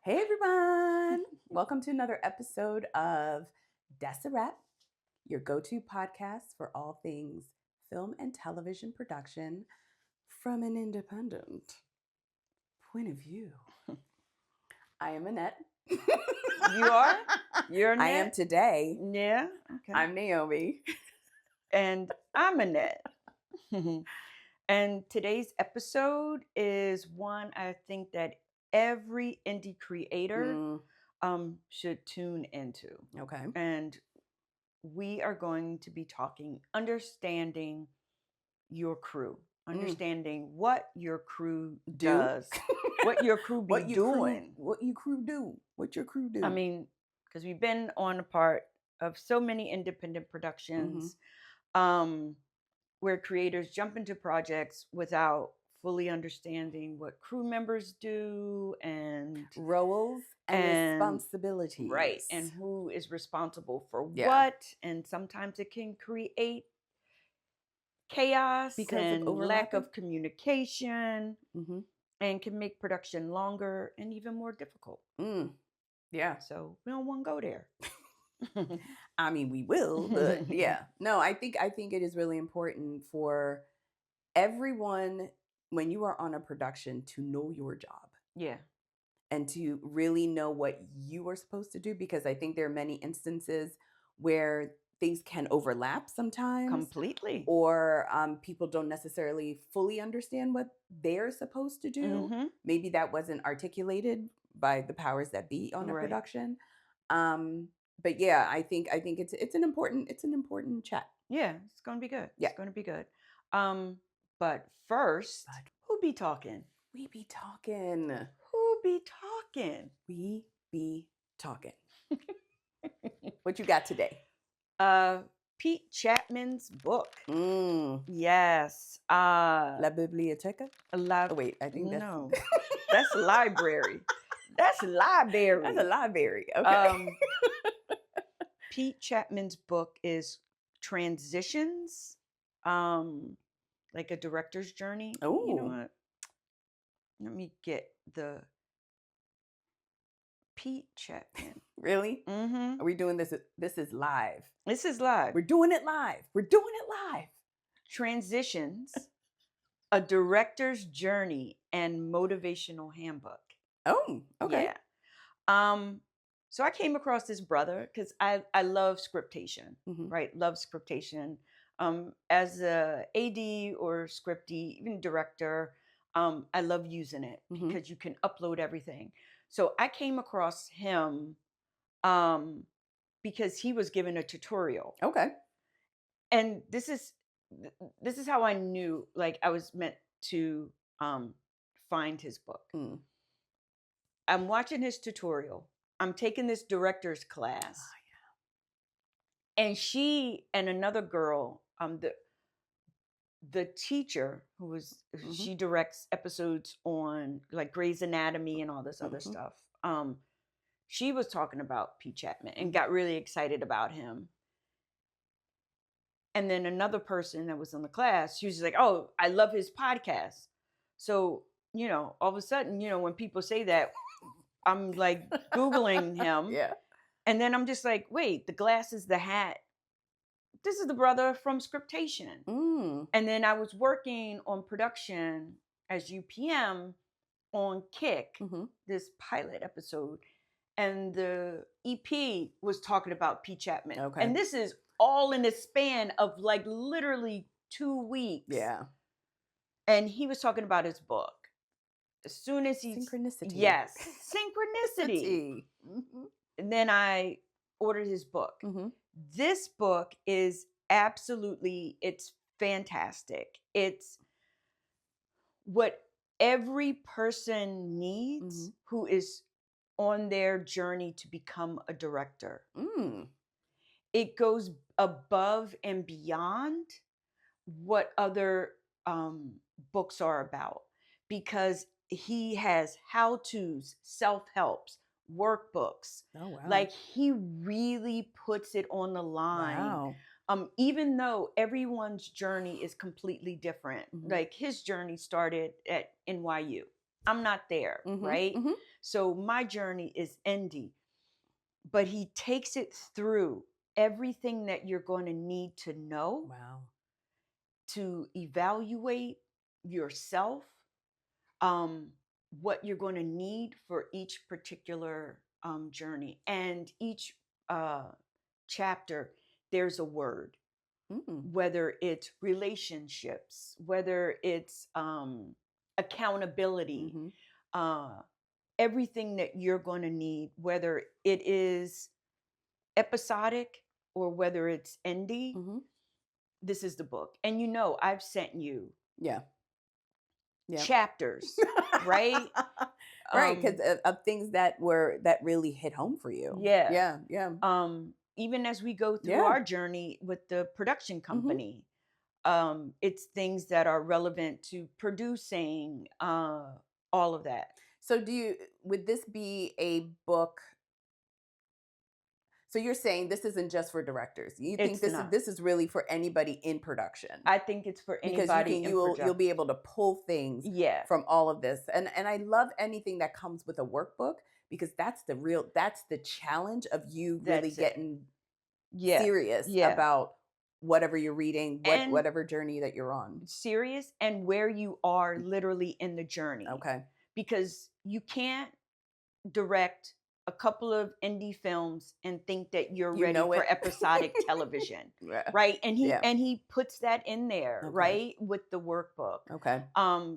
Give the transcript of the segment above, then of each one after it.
Hey everyone! Welcome to another episode of Deseret, your go-to podcast for all things film and television production from an independent point of view. I am Annette. You are? You're Annette? I am today. Yeah. Okay. I'm Naomi. And I'm Annette. And today's episode is one I think that every indie creator should tune into. Okay. And we are going to be talking understanding your crew, understanding what your crew does, what your crew be doing. What your crew do. I mean, because we've been on a part of so many independent productions where creators jump into projects without fully understanding what crew members do and roles and responsibilities. Right. And who is responsible for what. And sometimes it can create chaos because and lack of communication and can make production longer and even more difficult. Yeah. So we don't want to go there. I mean, we will, but yeah. No, I think it is really important for everyone when you are on a production to know your job. Yeah. And to really know what you are supposed to do, because I think there are many instances where things can overlap sometimes. Completely. Or people don't necessarily fully understand what they're supposed to do. Maybe that wasn't articulated by the powers that be on a production. But yeah, I think it's an important chat. Yeah, it's gonna be good. Yeah. It's gonna be good. But first, who be talking? We be talking. Who be talking? We be talking. What you got today? Pete Chapman's book. Yes. La Biblioteca? Oh, wait, I think that's... No. That's library. That's library. That's a library. Okay. Pete Chapman's book is Transitions, like a director's journey. Oh. You know what? Let me get the Pete Chapman. Really? Are we doing this? This is live. This is live. We're doing it live. Transitions, a director's journey and motivational handbook. Oh, okay. Yeah. So I came across this brother because I love scriptation, right? Love scriptation. As a AD or scripty, even director, I love using it because you can upload everything. So I came across him because he was given a tutorial. Okay. And this is how I knew like I was meant to find his book. I'm watching his tutorial. I'm taking this director's class. Oh, yeah. And she and another girl, the teacher who was she directs episodes on like Grey's Anatomy and all this other stuff. She was talking about Pete Chapman and got really excited about him. And then another person that was in the class, she was like, "Oh, I love his podcast." So, all of a sudden, when people say that, I'm like Googling him. Yeah. And then I'm just like, wait, the glasses, the hat. This is the brother from Scriptation. And then I was working on production as UPM on Kick, this pilot episode. And the EP was talking about Pete Chapman. Okay. And this is all in the span of like literally 2 weeks. Yeah. And he was talking about his book. As soon as he... Synchronicity. Yes. Synchronicity. And then I ordered his book. This book is absolutely, it's fantastic. It's what every person needs who is on their journey to become a director. It goes above and beyond what other books are about, because he has how-tos, self-helps, workbooks. Oh, wow. Like he really puts it on the line. Wow. Even though everyone's journey is completely different. Like his journey started at NYU. I'm not there, right? So my journey is indie, but he takes it through everything that you're going to need to know to evaluate yourself, what you're going to need for each particular journey. And each chapter, there's a word, whether it's relationships, whether it's accountability, everything that you're going to need, whether it is episodic or whether it's indie. This is the book. And I've sent you chapters, right? Right, because of things that really hit home for you. Yeah. Yeah. Even as we go through our journey with the production company, it's things that are relevant to producing, all of that. So would this be a book? So you're saying this isn't just for directors. You think this is really for anybody in production? I think it's for anybody because you'll be able to pull things from all of this. And I love anything that comes with a workbook, because that's the challenge of you really getting serious about whatever you're reading, whatever journey that you're on. Serious, and where you are literally in the journey. Okay. Because you can't direct a couple of indie films and think that you're ready for episodic television, right? And he puts that in there, right, with the workbook. Okay.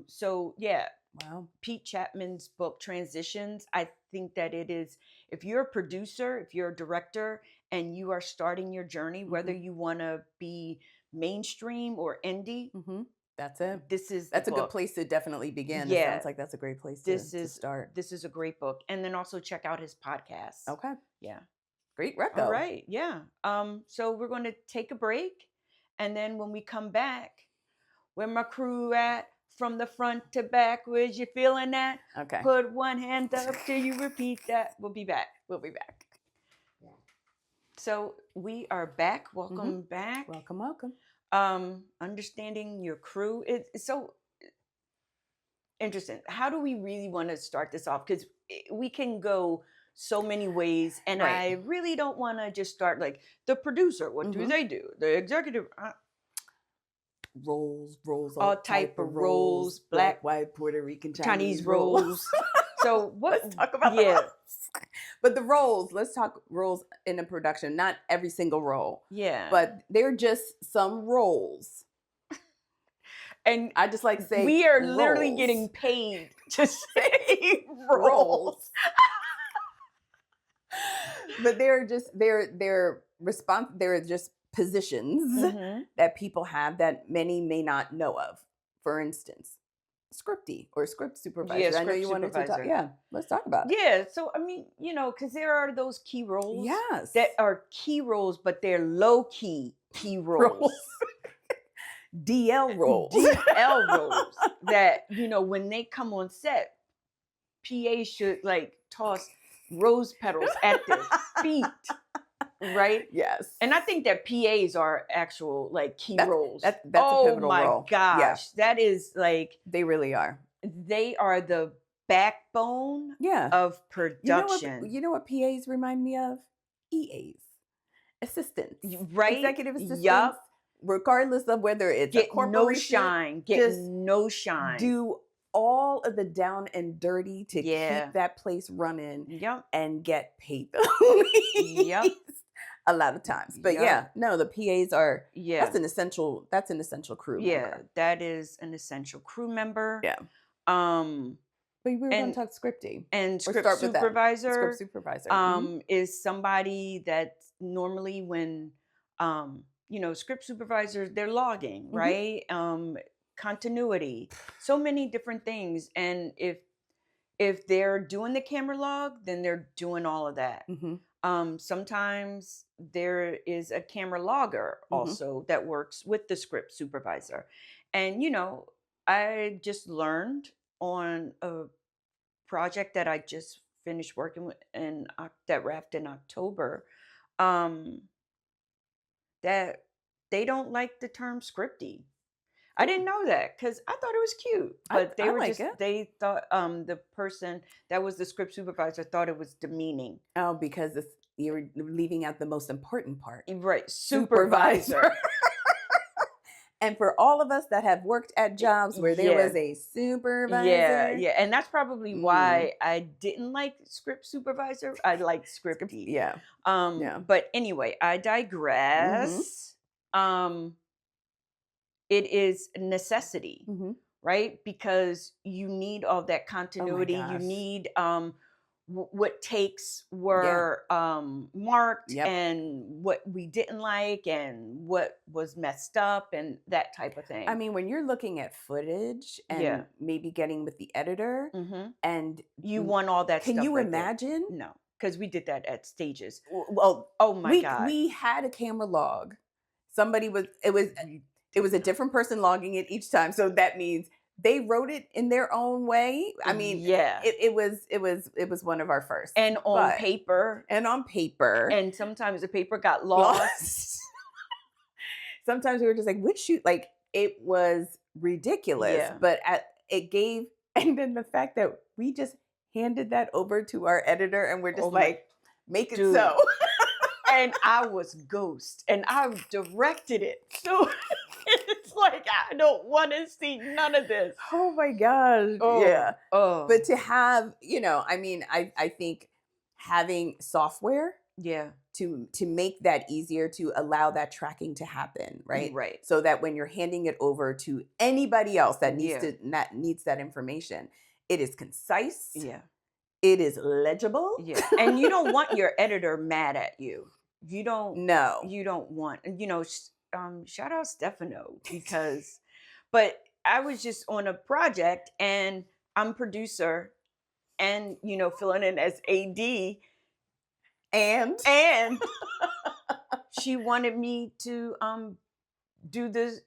So yeah. Wow. Pete Chapman's book Transitions, I think that it is, if you're a producer, if you're a director, and you are starting your journey, whether you want to be mainstream or indie, that's it. That's a good place to definitely begin. Yeah. It sounds like that's a great place to start. This is a great book. And then also check out his podcast. Okay. Yeah. Great reco. All right. Yeah. So we're going to take a break. And then when we come back, where my crew at? From the front to back, where's you feeling that? Okay. Put one hand up till you repeat that. We'll be back. So we are back. Welcome back. Welcome. Understanding your crew. It's so interesting. How do we really want to start this off? Because we can go so many ways, and I really don't want to just start like the producer. What do they do? The executive. Roles, all type of roles, black, white, Puerto Rican, Chinese roles. So what? Let's talk about the roles. But the roles, let's talk roles in a production. Not every single role. Yeah. But they're just some roles. And I just like to say we are literally getting paid to say roles. But they're just positions that people have that many may not know of. For instance, scripty or script supervisor. Yeah, I know you wanted to talk. Yeah, let's talk about it. Yeah, so I mean, because there are those key roles. Yes. That are key roles, but they're low-key roles. DL roles. DL roles that, when they come on set, PA should like toss rose petals at their feet. Right? Yes. And I think that PAs are actual like key roles. That's a pivotal role. Oh my gosh. Yeah. That is like, they really are. They are the backbone of production. You know what PAs remind me of? EAs. Assistants. Right? Executive assistants. Yup. Regardless of whether it's a corporation. Get no shine. Do all of the down and dirty to keep that place running and get paid the a lot of times. But the PAs are that's an essential crew member. That is an essential crew member. Yeah. But we were going to talk scripting. And script supervisor. Script supervisor. Is somebody that normally when script supervisors, they're logging, right? Continuity, so many different things. And if they're doing the camera log, then they're doing all of that. Sometimes there is a camera logger also that works with the script supervisor. And, I just learned on a project that I just finished working with that wrapped in October, that they don't like the term scripty. I didn't know that because I thought it was cute, but I like it. they thought the person that was the script supervisor thought it was demeaning. Oh, because you're leaving out the most important part. Right, Supervisor. supervisor. And for all of us that have worked at jobs where there was Yeah. a Yeah, supervisor, yeah, and that's probably mm, why I didn't like script supervisor. I liked scripty. yeah, yeah. But anyway, I Mm-hmm. digress. Um, it is necessity, Mm-hmm. right? Because you need all that Oh my continuity. You gosh. need what takes Yeah. were marked Yep. and what we didn't like and what was messed up and that type of I thing. mean, when you're looking at footage Yeah. and maybe getting with the editor, Hmm. and You want all that can stuff you right there. imagine? No, because we did that at stages. Well, Oh my God. we had a camera log. Somebody was it was a Ridiculous. different person logging it each time. So that means they wrote it in their own way. I mean, Yeah. it was one of our first. And on But paper, and on paper, and sometimes the paper got lost. lost. Sometimes we were just like, which shoot? Like it was ridiculous, Yeah. but it gave, and then the fact that we just handed that over to our editor, and we're just Oh my like, make it dude. so. And I was ghost and I directed it. So it's like I don't want to see none of this. Oh my gosh. Yeah. Oh. But to have, I mean, I think having software Yeah. to make that easier, to allow that tracking to happen, right? Right. So that when you're handing it over to anybody else that Yeah. needs that information, it is concise, Yeah. it is legible. Yeah. And you don't want your editor mad at you. No. You don't want, shout out Stefano but I was just on a project and I'm producer and, filling in as AD And and she wanted me to do the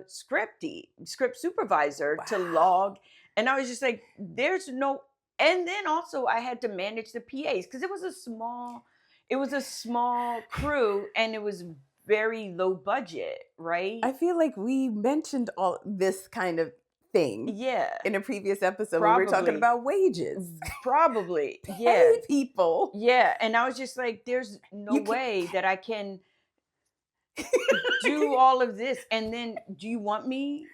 script supervisor to wow. log. And I was just like, there's no, and then also I had to manage the PAs because it was a small crew and it was very low budget, right? I feel like we mentioned all this kind of thing Yeah, in a previous episode when we were talking probably. about wages. Probably. Pay Yeah. people. Yeah. And I was just like, there's no way that I can do all of this. And then do you want me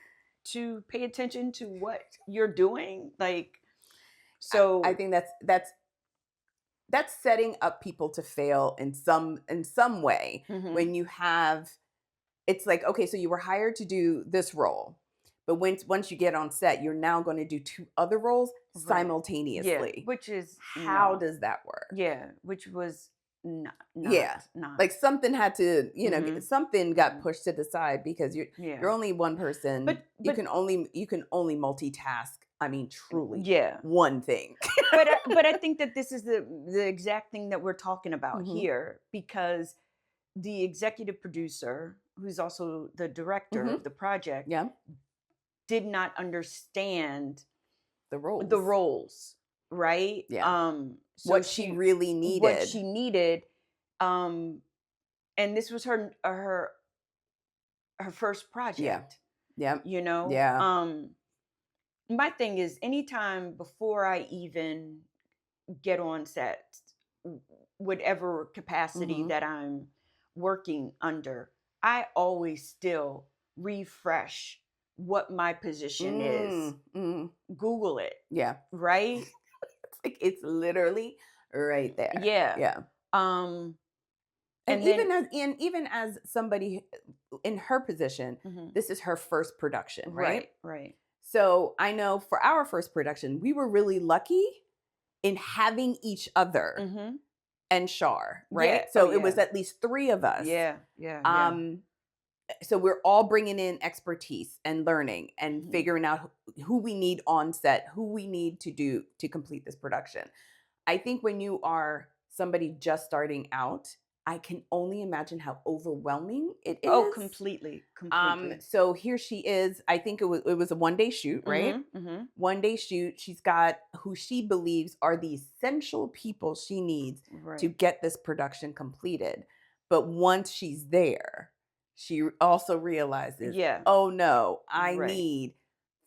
to pay attention to what you're doing? Like, so I think that's setting up people to fail in some way. Mhm. When you have, it's like, okay, so you were hired to do this role, but once you get on set, you're now going to do two other roles Right. simultaneously. Yeah, which is How no. does that work? Yeah, which was not Yeah. not Like something had to, Mhm. something got Mhm. pushed to the side because you're yeah. only one person. But you can only multitask. I mean, truly, yeah. one thing. But I think that this is the exact thing that we're talking about Mhm. here because the executive producer, who's also the director Mhm. of the project, Yeah, did not understand the roles. the roles, right? Yeah. So What she really needed. what she needed, and this was her first project. Yeah. You know, Yeah. my thing is anytime before I even get on set, whatever capacity Mhm. that I'm working under, I always still refresh what my position is. Mm. Google it, Yeah. right? It's like it's literally right there. Yeah. Yeah. Um, And then even as somebody in her position, Mhm. this is her first production, right? right. So I know for our first production, we were really lucky in having each other Mm-hmm. and Shar, right? Yeah. So Oh, it was yeah. at least three of us. Yeah. Yeah. So we're all bringing in expertise and learning and Mhm. figuring out who we need on set, who we need to do to complete this production. I think when you are somebody just starting out, I can only imagine how overwhelming it is. Oh, completely. So here she is. I think it was a 1-day shoot, right? Mm-hmm. 1-day shoot. She's got who she believes are the essential people she needs Right. to get this production completed. But once she's there, she also realizes, Yeah. oh no, I Right. need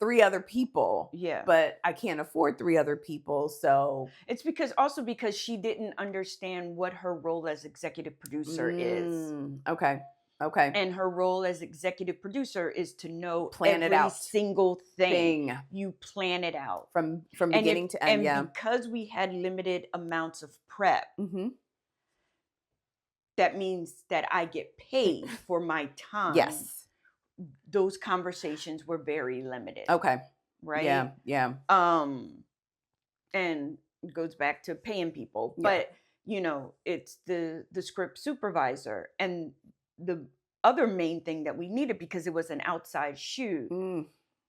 3 other people, Yeah. but I can't afford 3 other people. So, It's because she didn't understand what her role as executive producer is. Okay. Okay. And her role as executive producer is to know Plan it every out. single thing. Thing You plan it out. from And beginning to end. Yeah. because we had limited amounts of prep, that means that I get paid for my time. Yes. Those conversations were very limited. Okay. Right? Yeah. Yeah. And it goes back to paying people. Yeah. But it's the script supervisor, and the other main thing that we needed, because it was an outside shoot,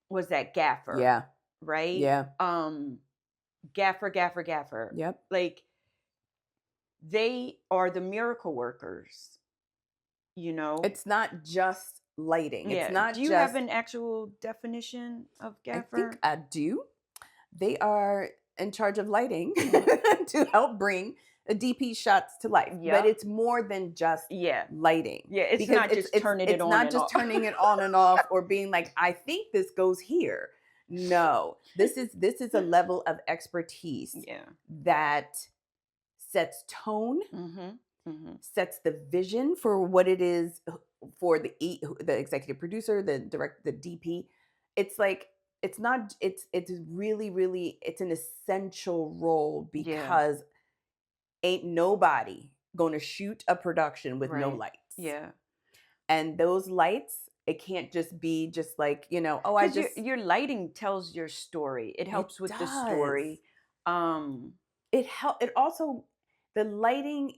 was that gaffer. Yeah. Right? Yeah. Gaffer. Yep. Like, they are the miracle workers. It's not just lighting. Yeah. It's not Do you just, have an actual definition of I gaffer? think I do. They are in charge of lighting to help bring the DP shots to life. Yeah. But it's more than just lighting. Yeah, it's because not just turning it on not and just off. turning it on and off, or being like, I think this goes here. No, this is a level of expertise that sets tone, sets the vision for what it is for the executive producer, the director, the DP. It's like, it's not, it's really, it's an essential role, because ain't nobody gonna shoot a production with no lights. Yeah. And those lights, it can't just be just like, your lighting tells your story. It helps with the story. It also, the lighting,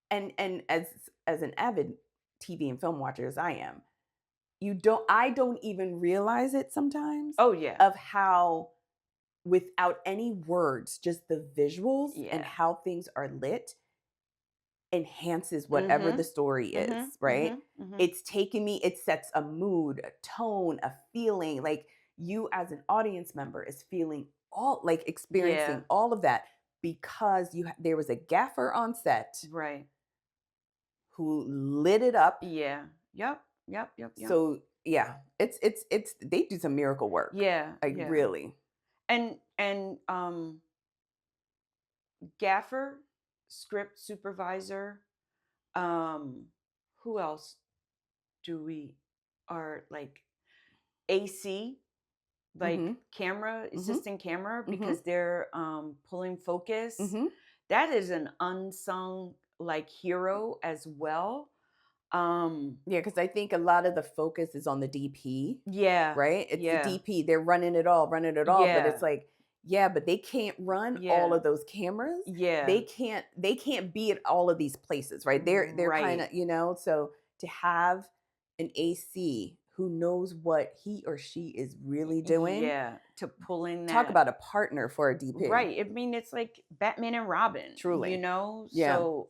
and as an avid TV and film watcher as I am, I don't even realize it sometimes. Oh yeah. Of how, without any words, just the visuals and how things are lit enhances whatever the story is, right? It's taken me, it sets a mood, a tone, a feeling. Like, you as an audience member is feeling all, like, experiencing all of that, because there was a gaffer on set, right, who lit it up. Yeah. Yep. So yeah, it's they do some miracle work. Yeah. Like, really. And gaffer, script supervisor, who else do we are like AC, like camera, assistant camera, because they're pulling focus. That is an unsung, like, hero as well. Yeah, because I think a lot of the focus is on the DP. Yeah. Right? It's Yeah. the DP. They're running it all. But it's like, yeah, but they can't run all of those cameras. Yeah. They can't be at all of these places, right? They're kind of, so to have an AC who knows what he or she is really doing. Yeah. To pull in that. Talk about a partner for a DP. Right. I mean, it's like Batman and Robin. Truly. Yeah. So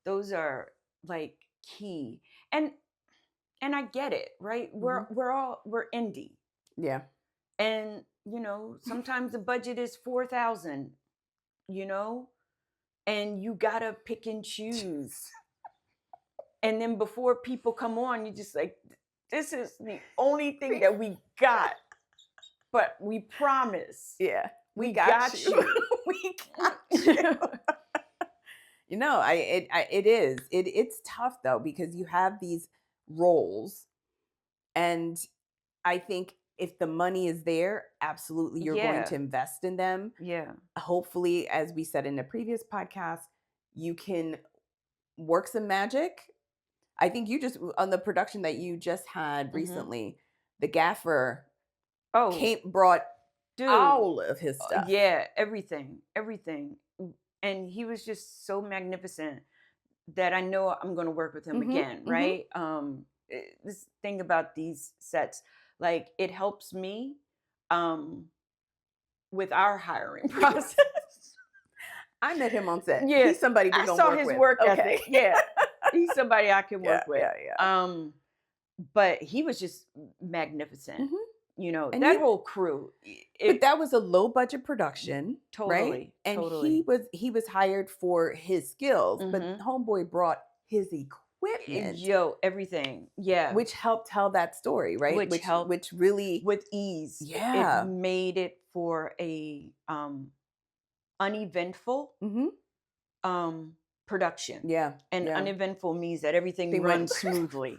those are like key. And I get it, right? We're indie. Yeah. And sometimes the budget is 4,000, and you gotta pick and choose. And then before people come on, you're just like, this is the only thing that we got. But we promise. Yeah. We got you. We got you. It's tough though, because you have these roles, and I think if the money is there, absolutely you're going to invest in them. Yeah. Hopefully, as we said in a previous podcast, you can work some magic. I think you just, on the production that you just had recently, the gaffer brought all of his stuff. Yeah, everything. And he was just so magnificent that I know I'm going to work with him again, right? This thing about these sets, like, it helps me with our hiring process. I met him on set. Yeah, he's somebody we're I saw his work ethic. Yeah, he's somebody I can work with. Yeah. But he was just magnificent. And that whole crew. But that was a low budget production, totally, right? And totally. he was hired for his skills, but homeboy brought his equipment. equipment, everything. Yeah. which helped tell that story, right? Which helped which really, with ease. It yeah. made it for a uneventful Mm-hmm. production. Yeah. And Yeah. uneventful means that everything They went runs smoothly.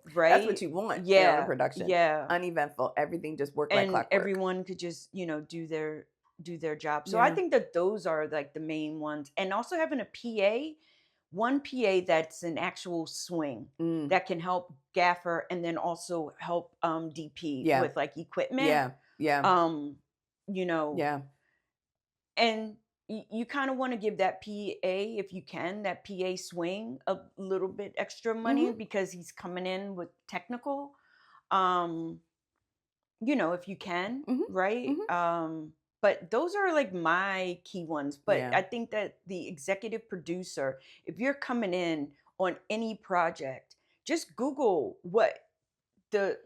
That's what Right? you want, on a Yeah. production. Yeah. Uneventful. Everything just worked like And clockwork. everyone could just, do their job. So I Yeah. think that those are like the main ones. And also having a PA, one PA that's an actual swing Mm. that can help gaffer and then also help DP Yeah. with like equipment. Yeah. Yeah. Yeah. And you kind of want to give that PA, if you can, that PA swing a little bit extra money Mm-hmm. because he's coming in with technical. If you can, Mm-hmm. right? Mm-hmm. But those are like my key ones. But Yeah. I think that the executive producer, if you're coming in on any project, just Google what the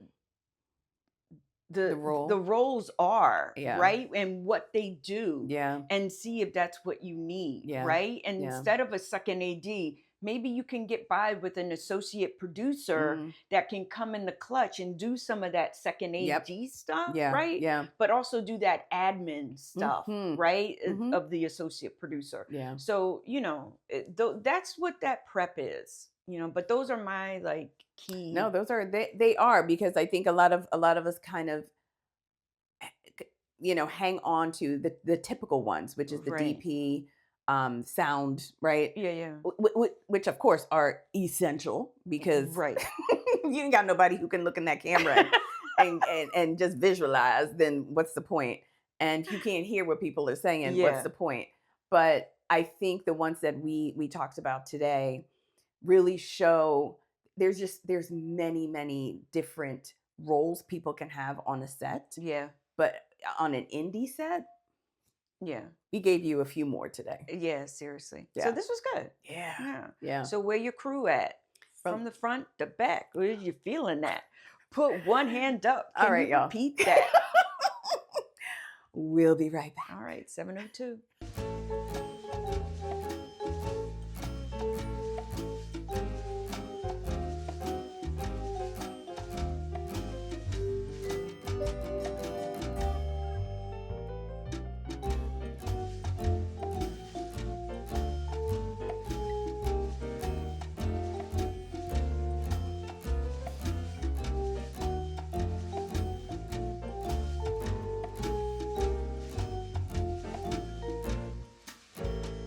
The the role. the roles are, Yeah. right? And what they do, Yeah. and see if that's what you need, Yeah. right? And Yeah. instead of a second AD, maybe you can get by with an associate producer that can come in the clutch and do some of that second AD stuff, Yeah. right? Yeah. But also do that admin stuff, Mhm. right? Mhm. Of the associate producer. Yeah. So, that's what that prep is, but those are my like key. No, those are they are, because I think a lot of us kind of hang on to the typical ones, which is the Right. DP, sound, right? Yeah, yeah. Which of course are essential, because Right. you ain't got nobody who can look in that camera and just visualize. Then what's the point? And you can't hear what people are saying. What's Yeah. the point? But I think the ones that we talked about today really show there's many different roles people can have on a set. Yeah. But on an indie set, Yeah. we gave you a few more today. Yeah, seriously. Yeah. So this was good. Yeah. Yeah. Yeah. So where your crew at? From the front to back. Where you feeling that? Put one hand up. Can All right, you y'all. repeat that? We'll be right back. All right, 7:02.